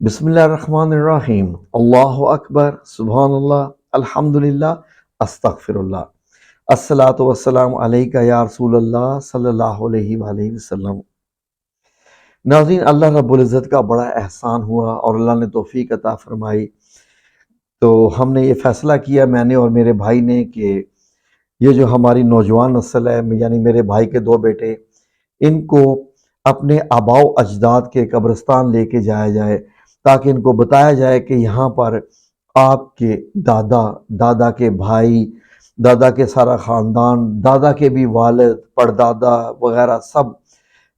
بسم اللہ الرحمن الرحیم، اللہ اکبر، سبحان اللہ، الحمدللہ، استغفر اللہ، الصلاۃ والسلام علیکہ یا رسول اللہ صلی اللہ علیہ وآلہ وسلم۔ ناظرین، اللہ رب العزت کا بڑا احسان ہوا اور اللہ نے توفیق عطا فرمائی، تو ہم نے یہ فیصلہ کیا، میں نے اور میرے بھائی نے، کہ یہ جو ہماری نوجوان نسل ہے، یعنی میرے بھائی کے دو بیٹے، ان کو اپنے آباء و اجداد کے قبرستان لے کے جایا جائے، تاکہ ان کو بتایا جائے کہ یہاں پر آپ کے دادا، دادا کے بھائی، دادا کے سارا خاندان، دادا کے بھی والد، پردادا وغیرہ سب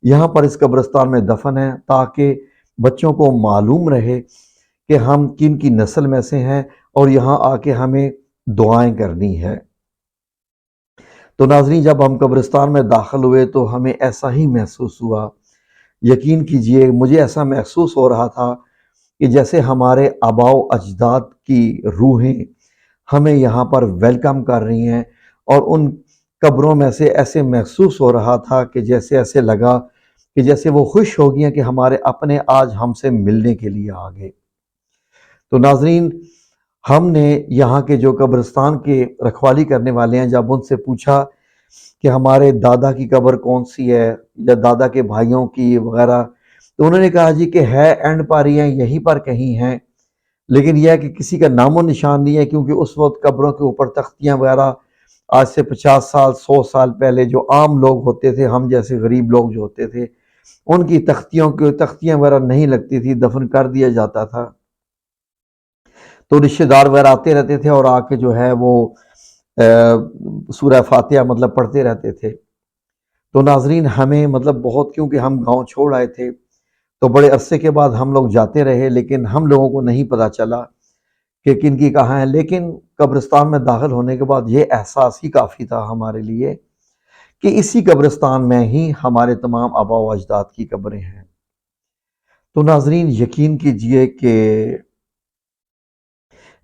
یہاں پر اس قبرستان میں دفن ہیں، تاکہ بچوں کو معلوم رہے کہ ہم کن کی نسل میں سے ہیں اور یہاں آ کے ہمیں دعائیں کرنی ہے۔ تو ناظرین، جب ہم قبرستان میں داخل ہوئے تو ہمیں ایسا ہی محسوس ہوا، یقین کیجئے مجھے ایسا محسوس ہو رہا تھا کہ جیسے ہمارے آباء و اجداد کی روحیں ہمیں یہاں پر ویلکم کر رہی ہیں، اور ان قبروں میں سے ایسے محسوس ہو رہا تھا کہ جیسے ایسے لگا کہ جیسے وہ خوش ہو گئی ہیں کہ ہمارے اپنے آج ہم سے ملنے کے لیے آ گئے۔ تو ناظرین، ہم نے یہاں کے جو قبرستان کے رکھوالی کرنے والے ہیں، جب ان سے پوچھا کہ ہمارے دادا کی قبر کون سی ہے یا دادا کے بھائیوں کی وغیرہ، تو انہوں نے کہا جی کہ ہے اینڈ پر ہی ہیں، یہیں پر کہیں ہیں، لیکن یہ ہے کہ کسی کا نام و نشان نہیں ہے، کیونکہ اس وقت قبروں کے اوپر تختیاں وغیرہ آج سے 50 سال 100 سال پہلے جو عام لوگ ہوتے تھے، ہم جیسے غریب لوگ جو ہوتے تھے، ان کی تختیاں وغیرہ نہیں لگتی تھی، دفن کر دیا جاتا تھا۔ تو رشتہ دار وغیرہ آتے رہتے تھے اور آ کے جو ہے وہ سورہ فاتحہ مطلب پڑھتے رہتے تھے۔ تو ناظرین، ہمیں مطلب بہت، کیونکہ ہم گاؤں چھوڑ آئے تھے تو بڑے عرصے کے بعد ہم لوگ جاتے رہے، لیکن ہم لوگوں کو نہیں پتہ چلا کہ کن کی کہاں ہے۔ لیکن قبرستان میں داخل ہونے کے بعد یہ احساس ہی کافی تھا ہمارے لیے کہ اسی قبرستان میں ہی ہمارے تمام آباء و اجداد کی قبریں ہیں۔ تو ناظرین، یقین کیجئے کہ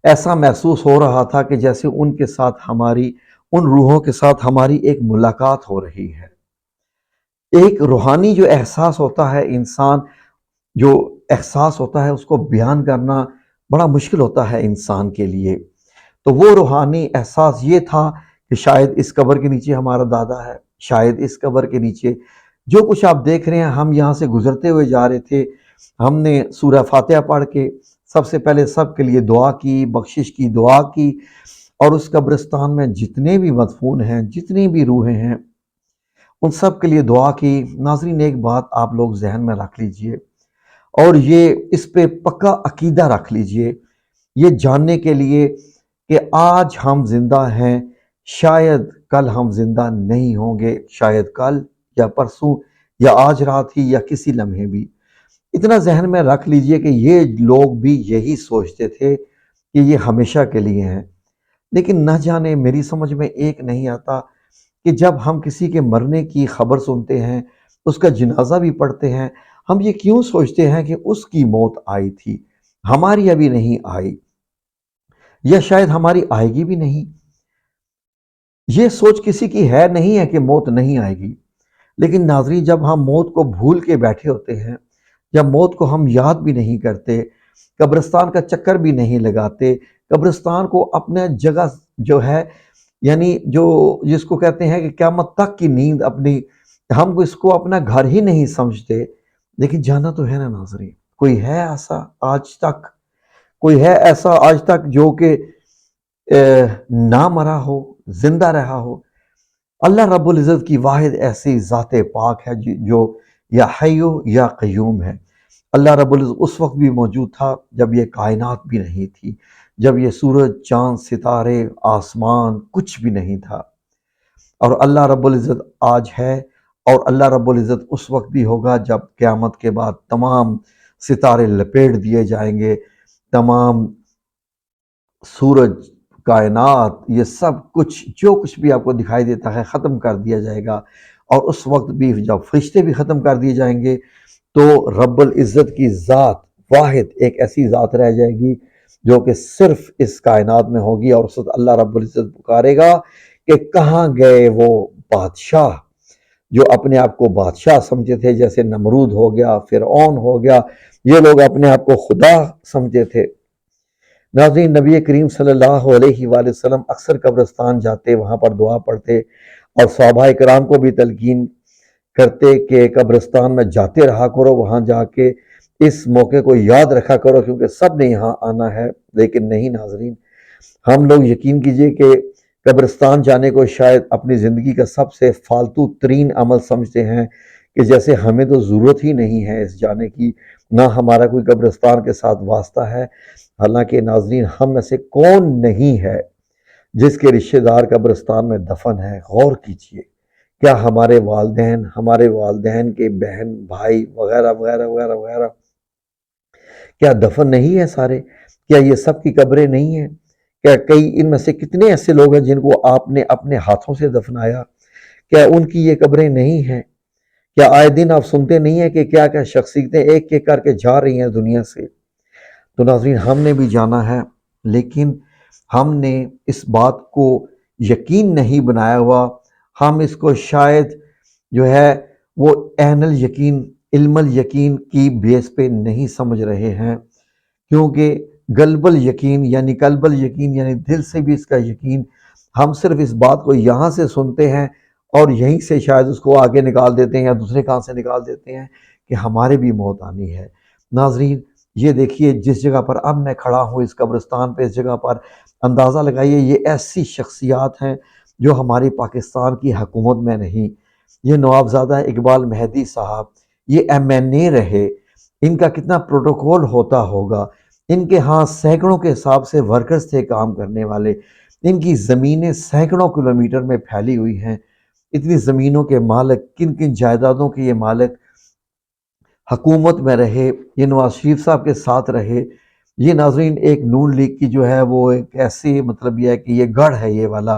ایسا محسوس ہو رہا تھا کہ جیسے ان کے ساتھ ہماری، ان روحوں کے ساتھ ہماری ایک ملاقات ہو رہی ہے۔ ایک روحانی جو احساس ہوتا ہے، انسان جو احساس ہوتا ہے اس کو بیان کرنا بڑا مشکل ہوتا ہے انسان کے لیے۔ تو وہ روحانی احساس یہ تھا کہ شاید اس قبر کے نیچے ہمارا دادا ہے، شاید اس قبر کے نیچے جو کچھ آپ دیکھ رہے ہیں، ہم یہاں سے گزرتے ہوئے جا رہے تھے، ہم نے سورہ فاتحہ پڑھ کے سب سے پہلے سب کے لیے دعا کی، بخشش کی دعا کی، اور اس قبرستان میں جتنے بھی مدفون ہیں، جتنی بھی روحیں ہیں، ان سب کے لیے دعا کی۔ ناظرین، ایک بات آپ لوگ ذہن میں رکھ لیجئے، اور یہ اس پہ پکا عقیدہ رکھ لیجئے، یہ جاننے کے لیے کہ آج ہم زندہ ہیں، شاید کل ہم زندہ نہیں ہوں گے، شاید کل یا پرسوں یا آج رات ہی یا کسی لمحے بھی۔ اتنا ذہن میں رکھ لیجئے کہ یہ لوگ بھی یہی سوچتے تھے کہ یہ ہمیشہ کے لیے ہیں، لیکن نہ جانے میری سمجھ میں ایک نہیں آتا کہ جب ہم کسی کے مرنے کی خبر سنتے ہیں، اس کا جنازہ بھی پڑھتے ہیں، ہم یہ کیوں سوچتے ہیں کہ اس کی موت آئی تھی، ہماری ابھی نہیں آئی، یا شاید ہماری آئے گی بھی نہیں۔ یہ سوچ کسی کی ہے نہیں ہے کہ موت نہیں آئے گی، لیکن ناظرین، جب ہم موت کو بھول کے بیٹھے ہوتے ہیں، جب موت کو ہم یاد بھی نہیں کرتے، قبرستان کا چکر بھی نہیں لگاتے، قبرستان کو اپنے جگہ جو ہے، یعنی جو جس کو کہتے ہیں کہ قیامت تک کی نیند اپنی، ہم اس کو اپنا گھر ہی نہیں سمجھتے، لیکن جانا تو ہے نا ناظرین۔ کوئی ہے ایسا آج تک، کوئی ہے ایسا آج تک جو کہ نہ مرا ہو، زندہ رہا ہو؟ اللہ رب العزت کی واحد ایسی ذات پاک ہے جو یا حیو یا قیوم ہے۔ اللہ رب العزت اس وقت بھی موجود تھا جب یہ کائنات بھی نہیں تھی، جب یہ سورج، چاند، ستارے، آسمان کچھ بھی نہیں تھا، اور اللہ رب العزت آج ہے، اور اللہ رب العزت اس وقت بھی ہوگا جب قیامت کے بعد تمام ستارے لپیٹ دیے جائیں گے، تمام سورج، کائنات، یہ سب کچھ جو کچھ بھی آپ کو دکھائی دیتا ہے ختم کر دیا جائے گا، اور اس وقت بھی جب فرشتے بھی ختم کر دیے جائیں گے تو رب العزت کی ذات واحد ایک ایسی ذات رہ جائے گی جو کہ صرف اس کائنات میں ہوگی، اور اس وقت اللہ رب العزت پکارے گا کہ کہاں گئے وہ بادشاہ جو اپنے آپ کو بادشاہ سمجھے تھے، جیسے نمرود ہو گیا، فرعون ہو گیا، یہ لوگ اپنے آپ کو خدا سمجھتے تھے۔ ناظرین، نبی کریم صلی اللہ علیہ وآلہ وسلم اکثر قبرستان جاتے، وہاں پر دعا پڑھتے اور صحابہ کرام کو بھی تلقین کرتے کہ قبرستان میں جاتے رہا کرو، وہاں جا کے اس موقع کو یاد رکھا کرو کیونکہ سب نے یہاں آنا ہے۔ لیکن نہیں ناظرین، ہم لوگ یقین کیجئے کہ قبرستان جانے کو شاید اپنی زندگی کا سب سے فالتو ترین عمل سمجھتے ہیں کہ جیسے ہمیں تو ضرورت ہی نہیں ہے اس جانے کی، نہ ہمارا کوئی قبرستان کے ساتھ واسطہ ہے۔ حالانکہ ناظرین، ہم میں سے کون نہیں ہے جس کے رشتہ دار قبرستان میں دفن ہے؟ غور کیجئے، کیا ہمارے والدین کے بہن بھائی وغیرہ وغیرہ وغیرہ وغیرہ کیا دفن نہیں ہے سارے؟ کیا یہ سب کی قبریں نہیں ہیں؟ کیا کئی ان میں سے کتنے ایسے لوگ ہیں جن کو آپ نے اپنے ہاتھوں سے دفنایا؟ کیا ان کی یہ قبریں نہیں ہیں؟ کیا آئے دن آپ سنتے نہیں ہیں کہ کیا کیا شخصیتیں ایک ایک کر کے جا رہی ہیں دنیا سے؟ تو ناظرین، ہم نے بھی جانا ہے، لیکن ہم نے اس بات کو یقین نہیں بنایا ہوا۔ ہم اس کو شاید جو ہے وہ عین الیقین، علم الیقین کی بیس پہ نہیں سمجھ رہے ہیں، کیونکہ قلب الیقین یعنی دل سے بھی اس کا یقین، ہم صرف اس بات کو یہاں سے سنتے ہیں اور یہیں سے شاید اس کو آگے نکال دیتے ہیں یا دوسرے کہاں سے نکال دیتے ہیں کہ ہمارے بھی موت آنی ہے۔ ناظرین، یہ دیکھیے جس جگہ پر اب میں کھڑا ہوں اس قبرستان پہ، اس جگہ پر اندازہ لگائیے یہ ایسی شخصیات ہیں جو ہماری پاکستان کی حکومت میں نہیں۔ یہ نوابزادہ اقبال مہدی صاحب، یہ MNA رہے، ان کا کتنا پروٹوکول ہوتا ہوگا، ان کے ہاں سینکڑوں کے حساب سے ورکرز تھے کام کرنے والے، ان کی زمینیں سینکڑوں کلومیٹر میں پھیلی ہوئی ہیں۔ اتنی زمینوں کے مالک، کن کن جائیدادوں کے یہ مالک حکومت میں رہے، یہ نواز شریف صاحب کے ساتھ رہے۔ یہ ناظرین ایک نون لیگ کی جو ہے وہ ایک ایسی مطلب یہ ہے کہ یہ گڑھ ہے یہ والا۔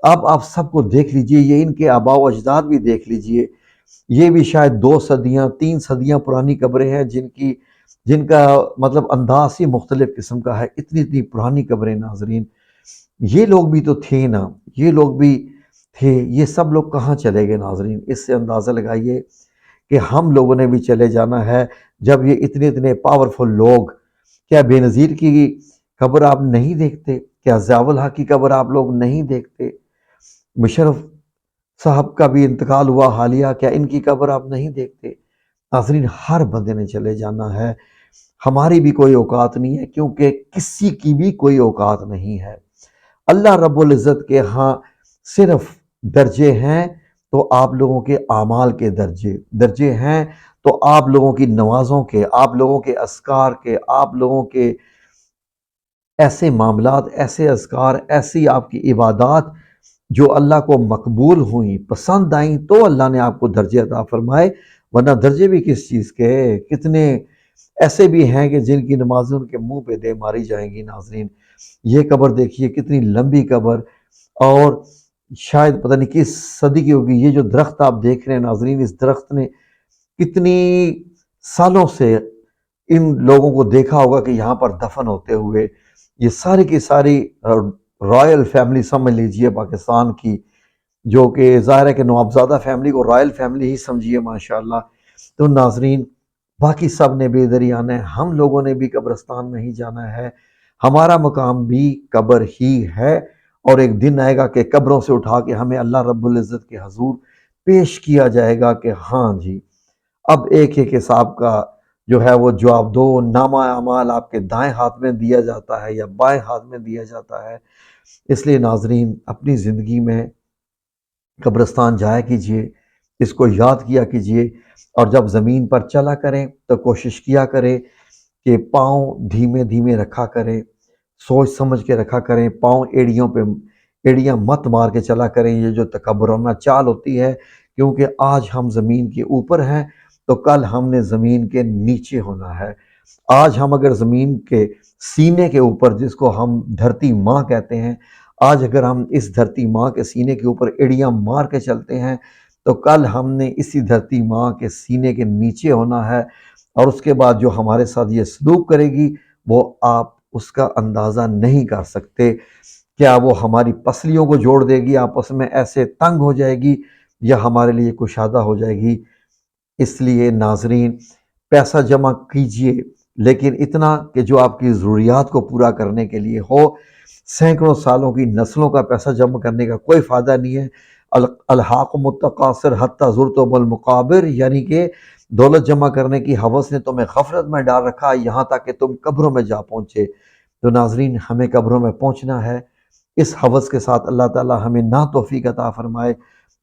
اب آپ سب کو دیکھ لیجئے، یہ ان کے آباء و اجداد بھی دیکھ لیجئے، یہ بھی شاید 2 صدیاں 3 صدیاں پرانی قبریں ہیں جن کا مطلب انداز ہی مختلف قسم کا ہے۔ اتنی پرانی قبریں ناظرین، یہ لوگ بھی تو تھے نا، یہ لوگ بھی تھے، یہ سب لوگ کہاں چلے گئے ناظرین؟ اس سے اندازہ لگائیے کہ ہم لوگوں نے بھی چلے جانا ہے جب یہ اتنے پاورفل لوگ، کیا بے نظیر کی قبر آپ نہیں دیکھتے؟ کیا ضیاء الحق کی قبر آپ لوگ نہیں دیکھتے؟ مشرف صاحب کا بھی انتقال ہوا حالیہ، کیا ان کی قبر آپ نہیں دیکھتے؟ ناظرین، ہر بندے نے چلے جانا ہے، ہماری بھی کوئی اوقات نہیں ہے، کیونکہ کسی کی بھی کوئی اوقات نہیں ہے۔ اللہ رب العزت کے ہاں صرف درجے ہیں تو آپ لوگوں کے اعمال کے درجے ہیں، تو آپ لوگوں کی نمازوں کے، آپ لوگوں کے اذکار کے، آپ لوگوں کے ایسے معاملات، ایسے اذکار، ایسی آپ کی عبادات جو اللہ کو مقبول ہوئیں، پسند آئیں، تو اللہ نے آپ کو درجے عطا فرمائے، ورنہ درجے بھی کس چیز کے؟ کتنے ایسے بھی ہیں کہ جن کی نمازیں ان کے منہ پہ دے ماری جائیں گی ناظرین۔ یہ قبر دیکھیے کتنی لمبی قبر، اور شاید پتہ نہیں کس صدی کی ہوگی۔ یہ جو درخت آپ دیکھ رہے ہیں ناظرین، اس درخت نے کتنی سالوں سے ان لوگوں کو دیکھا ہوگا کہ یہاں پر دفن ہوتے ہوئے۔ یہ ساری کی ساری رائل فیملی سمجھ لیجئے پاکستان کی، جو کہ ظاہر ہے کہ نوابزادہ فیملی کو رائل فیملی ہی سمجھیے ماشاءاللہ۔ تو ناظرین، باقی سب نے بھی ادھر ہی آنا ہے، ہم لوگوں نے بھی قبرستان میں ہی جانا ہے، ہمارا مقام بھی قبر ہی ہے، اور ایک دن آئے گا کہ قبروں سے اٹھا کے ہمیں اللہ رب العزت کے حضور پیش کیا جائے گا کہ ہاں جی، اب ایک حساب کا جو ہے وہ جواب دو۔ نامہ اعمال آپ کے دائیں ہاتھ میں دیا جاتا ہے یا بائیں ہاتھ میں دیا جاتا ہے؟ اس لیے ناظرین، اپنی زندگی میں قبرستان جایا کیجئے، اس کو یاد کیا کیجئے، اور جب زمین پر چلا کریں تو کوشش کیا کریں کہ پاؤں دھیمے دھیمے رکھا کریں، سوچ سمجھ کے رکھا کریں، پاؤں ایڑیاں مت مار کے چلا کریں۔ یہ جو تکبرانہ چال ہوتی ہے، کیونکہ آج ہم زمین کے اوپر ہیں تو کل ہم نے زمین کے نیچے ہونا ہے۔ آج ہم اگر زمین کے سینے کے اوپر، جس کو ہم دھرتی ماں کہتے ہیں، آج اگر ہم اس دھرتی ماں کے سینے کے اوپر ایڑیاں مار کے چلتے ہیں تو کل ہم نے اسی دھرتی ماں کے سینے کے نیچے ہونا ہے، اور اس کے بعد جو ہمارے ساتھ یہ سلوک کرے گی وہ آپ اس کا اندازہ نہیں کر سکتے۔ کیا وہ ہماری پسلیوں کو جوڑ دے گی، آپس میں ایسے تنگ ہو جائے گی، یا ہمارے لیے کشادہ ہو جائے گی؟ اس لیے ناظرین، پیسہ جمع کیجئے، لیکن اتنا کہ جو آپ کی ضروریات کو پورا کرنے کے لیے ہو۔ سینکڑوں سالوں کی نسلوں کا پیسہ جمع کرنے کا کوئی فائدہ نہیں ہے۔ الحاقم التکاثر حتی زرتم المقابر، یعنی کہ دولت جمع کرنے کی ہوس نے تمہیں غفلت میں ڈال رکھا یہاں تک کہ تم قبروں میں جا پہنچے۔ تو ناظرین، ہمیں قبروں میں پہنچنا ہے، اس ہوس کے ساتھ اللہ تعالی ہمیں توفیق عطا فرمائے۔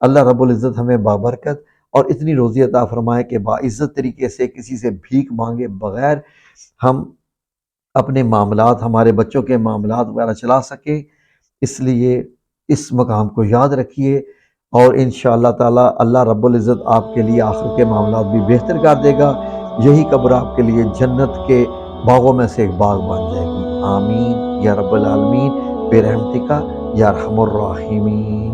اللہ رب العزت ہمیں بابرکت اور اتنی روزی عطا فرمائے کہ باعزت طریقے سے کسی سے بھیک مانگے بغیر ہم اپنے معاملات، ہمارے بچوں کے معاملات وغیرہ چلا سکیں۔ اس لیے اس مقام کو یاد رکھیے، اور انشاءاللہ تعالی اللہ رب العزت آپ کے لیے آخر کے معاملات بھی بہتر کر دے گا۔ یہی قبر آپ کے لیے جنت کے باغوں میں سے ایک باغ بن جائے گی۔ آمین یا رب العالمین برحمتک یا ارحم الراحمین۔